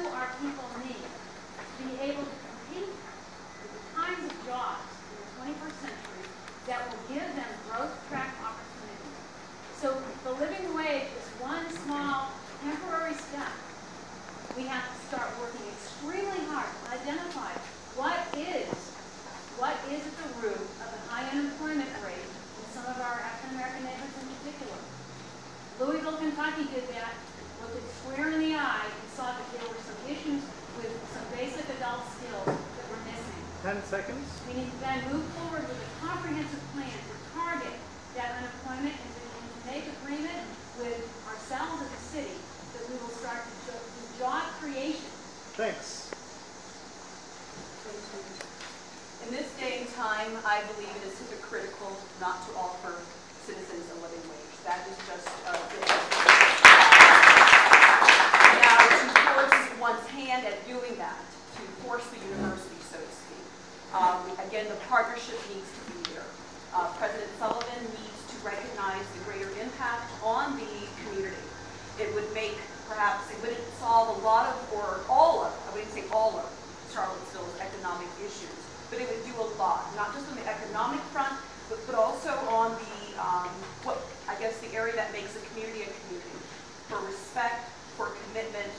do our people need to be able to compete with the kinds of jobs in the 21st century that will give them growth track opportunities? So the living wage is one small temporary step. We have to start working extremely hard to identify what is at the root of the high unemployment rate in some of our African-American neighborhoods in particular. Louisville, Kentucky did that, looked it square in the eye, and saw that there were some issues with some basic adult skills that were missing. 10 seconds. We need to then move forward with a comprehensive plan to target that unemployment and to make agreement with ourselves as a city that we will start to do job creation. Thanks. In this day and time, I believe it is hypocritical not to offer citizens a living wage. That is just now, to force one's hand at doing that, to force the university, so to speak. Again, the partnership needs to be there. President Sullivan needs to recognize the greater impact on the community. It would make, perhaps, it wouldn't solve a lot of, or all of, I wouldn't say all of, Charlottesville's economic issues, but it would do a lot, not just on the economic front, but also on the, I guess the area that makes a community, for respect, for commitment,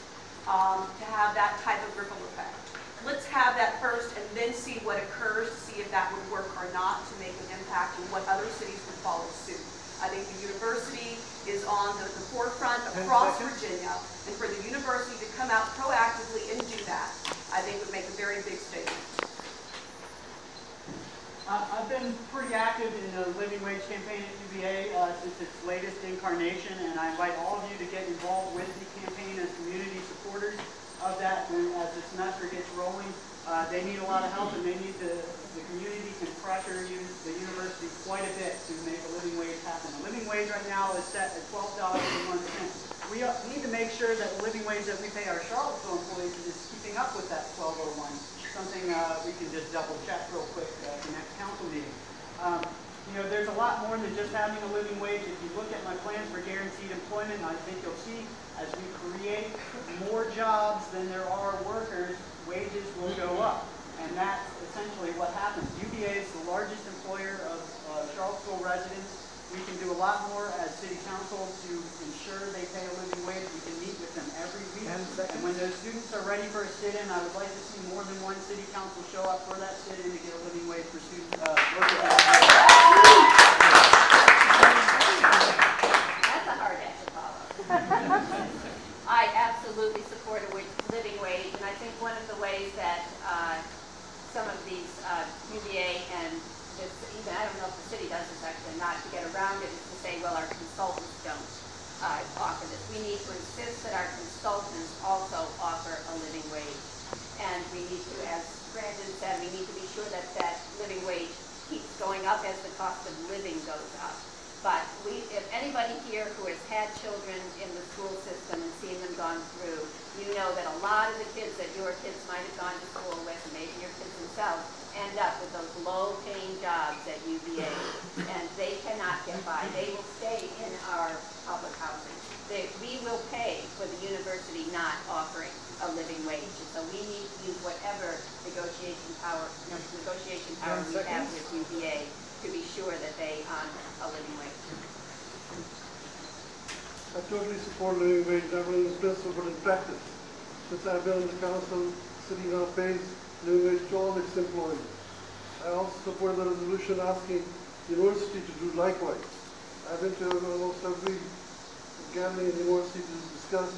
to have that type of ripple effect. Let's have that first and then see what occurs, to see if that would work or not, to make an impact and what other cities would follow suit. I think the university is on the forefront across Virginia, and for the university to come out proactively and do that, I think would make a very big statement. I've been pretty active in the living wage campaign at UVA since its latest incarnation, and I invite all of you to get involved with the campaign as community supporters of that. And as the semester gets rolling, they need a lot of help, and they need the community can pressure the university quite a bit to make a living wage happen. The living wage right now is set at $12.01. We need to make sure that the living wage that we pay our Charlottesville employees is keeping up with that $12.01. Something we can just double check real quick at the next council meeting. You know, there's a lot more than just having a living wage. If you look at my plans for guaranteed employment, I think you'll see as we create more jobs than there are workers, wages will go up. And that's essentially what happens. UVA is the largest employer of Charlottesville residents. We can do a lot more as city council to ensure they pay a living wage. We can meet with them every week. And when those students are ready for a sit-in, I would like to see more than one city council show up for that sit-in to get a living wage for students. Workers. That's a hard act to follow. I absolutely support a living wage, and I think one of the ways that some of these UVA and even I don't know if the city does this actually, not to get around it, is to say, well, our consultants don't offer this. We need to insist that our consultants also offer a living wage. And we need to, as Brandon said, we need to be sure that that living wage keeps going up as the cost of living goes up. But if anybody here who has had children in the school system and seen them gone through, you know that a lot of the kids that your kids might have gone to school with, and maybe your kids themselves, end up with those low-paying jobs at UVA, and they cannot get by. They will stay in our public housing. We will pay for the university not offering a living wage, and so we need to use whatever negotiation power we have with UVA to be sure that they honor a living wage. I totally support living wage, not only in principle but in practice. Since I've been on the council, the city now pays living wage to all its employees. I also support the resolution asking the university to do likewise. I've been to almost every gathering in the university to discuss,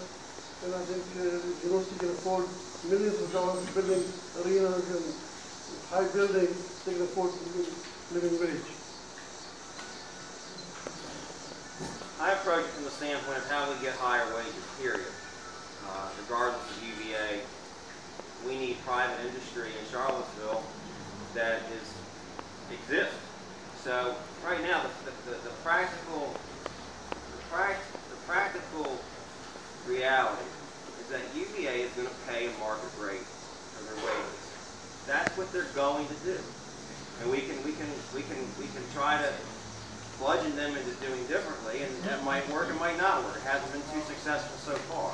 and I think the university can afford millions of dollars building arenas and high buildings. They can afford living wage. I approach it from the standpoint of how we get higher wages, period. Regardless of UVA, we need private industry in Charlottesville that exists. So right now, the practical reality is that UVA is going to pay a market rate for their wages. That's what they're going to do, and we can try to bludgeon them into doing differently, and that might work, it might not work. It hasn't been too successful so far.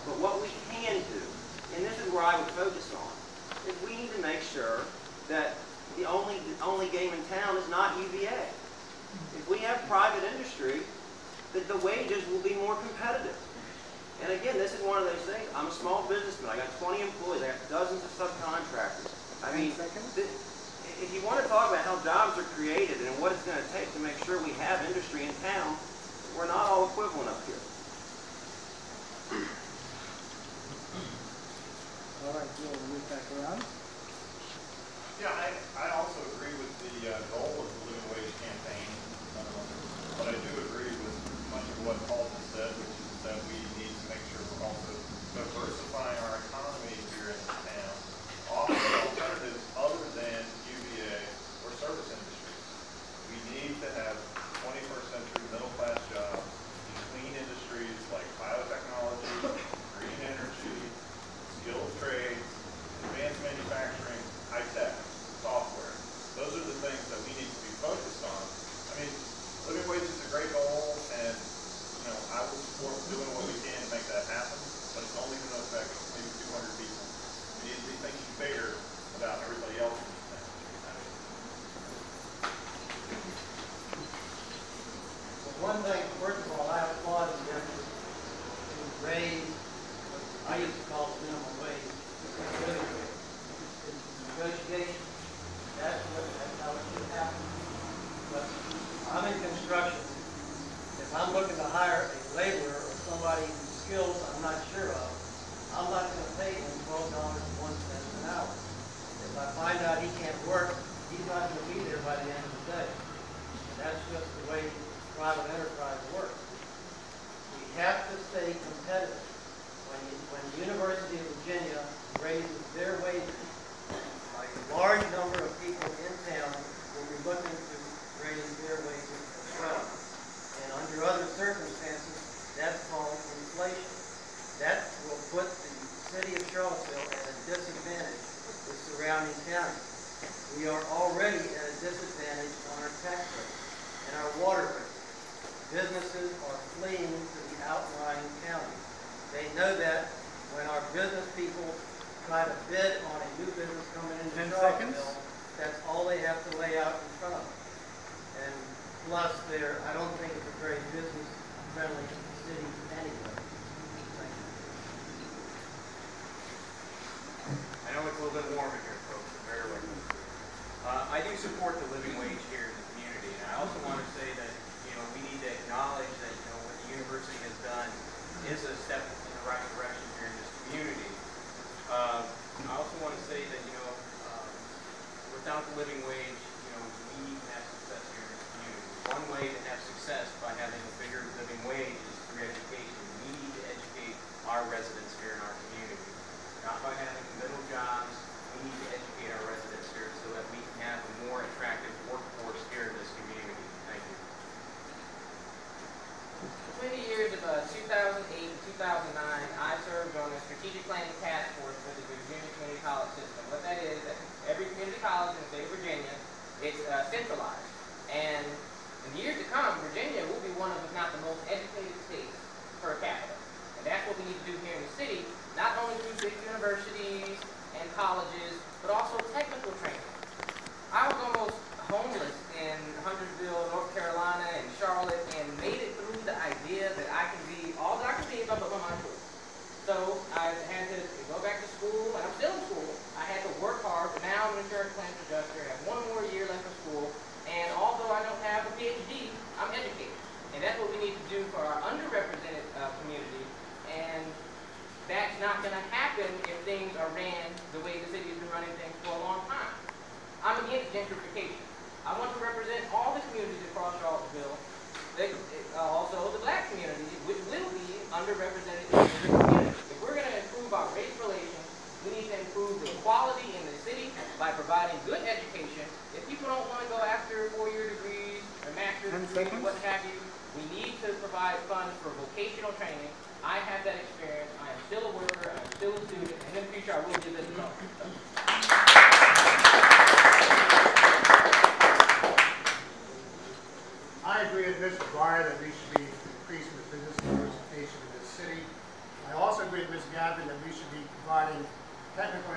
But what we can do in I would focus on, is we need to make sure that the only game in town is not UVA. If we have private industry, that the wages will be more competitive. And again, this is one of those things. I'm a small businessman. I got 20 employees. I got dozens of subcontractors. I mean, if you want to talk about how jobs are created and what it's going to take to make sure we have industry in town, we're not all equivalent up here. All right, we'll move back around. Yeah, I also agree with the goal of the living wage campaign, but I do agree with much of what Paulson said, which is that we need to make sure we're also diversifying our economy here in this town, offering alternatives other than UVA or service industries. We need to have 21st century middle class jobs in clean industries like biotechnology, green energy, skilled trades, advanced manufacturing, high tech, software. Those are the things that we need to be focused on. I mean, living wage is a great goal, and I will support doing what we can to make that happen, but it's only going to affect maybe 200 people. We need to be thinking bigger about everybody else in this town. Well, one thing, first of all, I applaud the effort to raise what I used to call the minimum wage. Negotiation, that's how it should happen. But I'm in construction. If I'm looking to hire a laborer or somebody whose skills I'm not sure of, I'm not going to pay him $12.01 an hour. If I find out he can't work, he's not going to be there by the end of the day. And that's just the way private enterprise works. We have to stay competitive. When the University of Virginia raises their wages, a large number of people in town will be looking to raise their wages as well. And under other circumstances, that's called inflation. That will put the city of Charlottesville at a disadvantage with surrounding counties. We are already at a disadvantage on our tax rate and our water rate. Businesses are fleeing to the outlying counties. They know that when our business people try to bid on a new business coming into Charlottesville, that's all they have to lay out in front of them. And plus, I don't think it's a very business-friendly city anyway. Thank you. I know it's a little bit warm in here, folks, so bear with me. I do support the living wage here in the community, and I also want to say that we need to acknowledge that what the university has done is a step in the right direction here in this community. I also want to say that without the living wage, we need to have success here in this community. One way to have success by having a bigger living wage is through education. We need to educate our residents here in our community, not by having middle jobs. We need to educate our residents here so that we can have a more attractive workforce here in this community. Thank you. 20 years of 2008 and 2009, I served on the Strategic Planning Task Force for the Virginia Community College System. What that is, that every community college in the state of Virginia, it's centralized. And in the years to come, Virginia will be one of, if not the most educated states per capita. And that's what we need to do here in the city, not only through big universities and colleges, but also technical training. I was almost homeless in Huntersville, North Carolina, and Charlotte, and made it through the idea that I can be all that I can be if I put my mind to it. So I had to go back to school, and I'm still in school. I had to work hard, but now I'm an insurance claims adjuster. I have one more year left of school, and although I don't have a PhD, I'm educated. And that's what we need to do for our underrepresented community, and that's not going to happen if things are ran the way the city has been running things for a long time. I'm against gentrification. I want to represent all the communities across Charlottesville, also the black community, which will be underrepresented in the community. If we're going to improve our race relations, we need to improve the equality in the city by providing good education. If people don't want to go after 4-year degrees or master's degrees, what have you, we need to provide funds for vocational training. I have that experience. I am still a worker. I am still a student. And in the future, I will give this a go. I agree with Mr. Breyer that we should be increasing the business diversification in this city. I also agree with Ms. Gavin that we should be providing technical